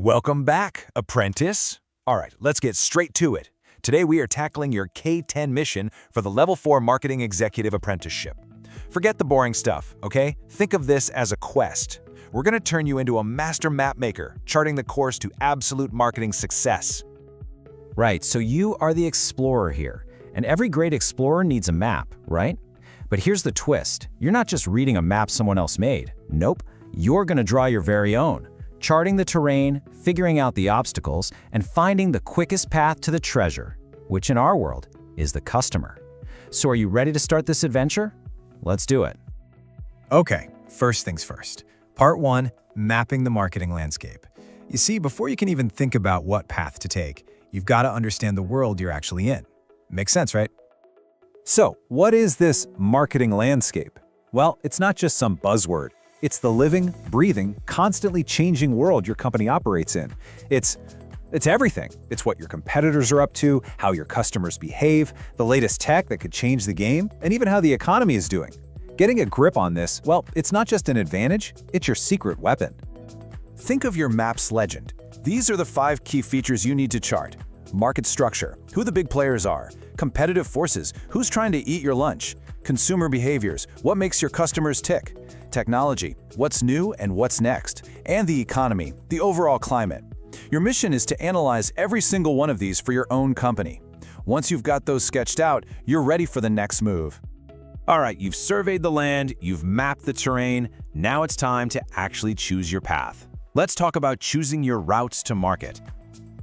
Welcome back, apprentice. All right, let's get straight to it. Today we are tackling your K10 mission for the Level 4 Marketing Executive Apprenticeship. Forget the boring stuff, okay? Think of this as a quest. We're going to turn you into a master map maker, charting the course to absolute marketing success. Right, so you are the explorer here, and every great explorer needs a map, right? But here's the twist. You're not just reading a map someone else made. Nope, you're going to draw your very own, charting the terrain, figuring out the obstacles, and finding the quickest path to the treasure, which in our world is the customer. So are you ready to start this adventure? Let's do it. Okay, first things first. Part 1, mapping the marketing landscape. You see, before you can even think about what path to take, you've got to understand the world you're actually in. Makes sense, right? So, what is this marketing landscape? Well, it's not just some buzzword. It's the living, breathing, constantly changing world your company operates in. It's everything. It's what your competitors are up to, how your customers behave, the latest tech that could change the game, and even how the economy is doing. Getting a grip on this, well, it's not just an advantage, it's your secret weapon. Think of your map's legend. These are the 5 key features you need to chart. Market structure, who the big players are. Competitive forces, who's trying to eat your lunch. Consumer behaviors, what makes your customers tick. Technology, what's new and what's next. And the economy, the overall climate. Your mission is to analyze every single one of these for your own company. Once you've got those sketched out, you're ready for the next move. All right, you've surveyed the land, you've mapped the terrain, now it's time to actually choose your path. Let's talk about choosing your routes to market.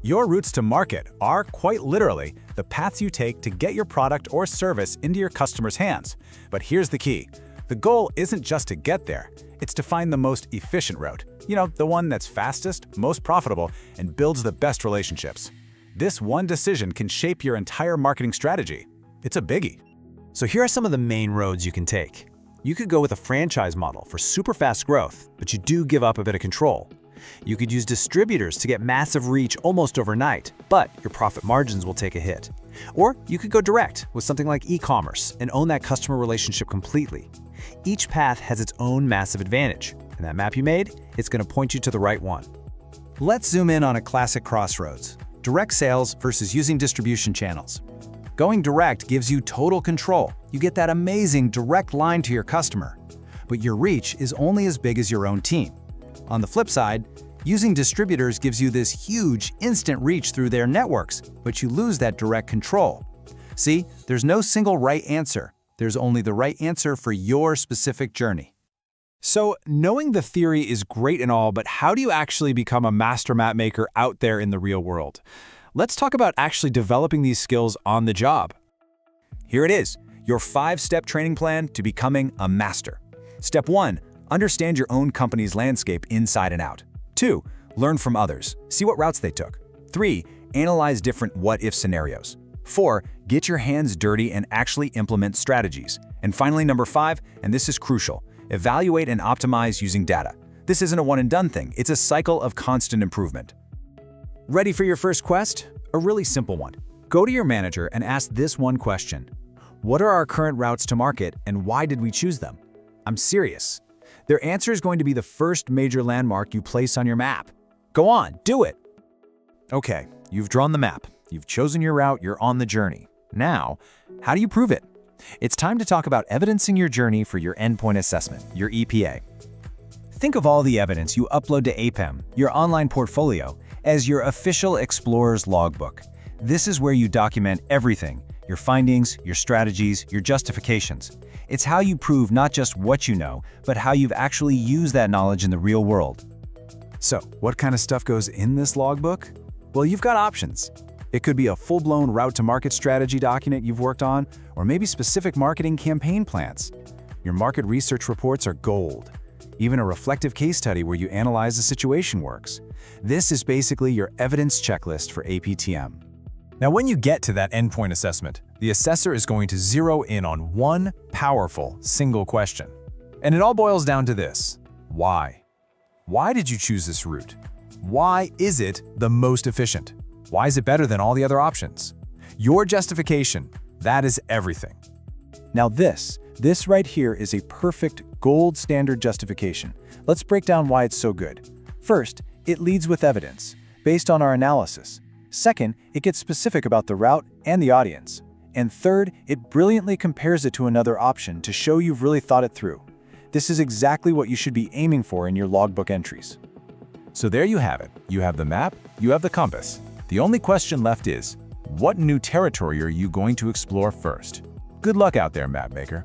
Your routes to market are, quite literally, the paths you take to get your product or service into your customers' hands. But here's the key. The goal isn't just to get there, it's to find the most efficient route. You know, the one that's fastest, most profitable, and builds the best relationships. This one decision can shape your entire marketing strategy. It's a biggie. So here are some of the main roads you can take. You could go with a franchise model for super fast growth, but you do give up a bit of control. You could use distributors to get massive reach almost overnight, but your profit margins will take a hit. Or you could go direct with something like e-commerce and own that customer relationship completely. Each path has its own massive advantage, and that map you made, it's going to point you to the right one. Let's zoom in on a classic crossroads. Direct sales versus using distribution channels. Going direct gives you total control. You get that amazing direct line to your customer. But your reach is only as big as your own team. On the flip side, using distributors gives you this huge, instant reach through their networks, but you lose that direct control. See, there's no single right answer. There's only the right answer for your specific journey. So, knowing the theory is great and all, but how do you actually become a master map maker out there in the real world? Let's talk about actually developing these skills on the job. Here it is, your 5-step training plan to becoming a master. Step 1, understand your own company's landscape inside and out. 2, learn from others. See what routes they took. 3, analyze different what-if scenarios. 4, get your hands dirty and actually implement strategies. And finally, number 5, and this is crucial, evaluate and optimize using data. This isn't a one-and-done thing, it's a cycle of constant improvement. Ready for your first quest? A really simple one. Go to your manager and ask this one question. What are our current routes to market and why did we choose them? I'm serious. Their answer is going to be the first major landmark you place on your map. Go on, do it. Okay, you've drawn the map, you've chosen your route, you're on the journey. Now, how do you prove it? It's time to talk about evidencing your journey for your endpoint assessment, your EPA. Think of all the evidence you upload to APEM, your online portfolio, as your official explorer's logbook. This is where you document everything, your findings, your strategies, your justifications. It's how you prove not just what you know, but how you've actually used that knowledge in the real world. So, what kind of stuff goes in this logbook? Well, you've got options. It could be a full-blown route-to-market strategy document you've worked on, or maybe specific marketing campaign plans. Your market research reports are gold. Even a reflective case study where you analyze the situation works. This is basically your evidence checklist for APTM. Now, when you get to that endpoint assessment, the assessor is going to zero in on one powerful, single question. And it all boils down to this: why? Why did you choose this route? Why is it the most efficient? Why is it better than all the other options? Your justification, that is everything. Now this right here is a perfect gold standard justification. Let's break down why it's so good. First, It leads with evidence, based on our analysis. Second, it gets specific about the route and the audience. And third, it brilliantly compares it to another option to show you've really thought it through. This is exactly what you should be aiming for in your logbook entries. So there you have it. You have the map, you have the compass. The only question left is, what new territory are you going to explore first? Good luck out there, map maker.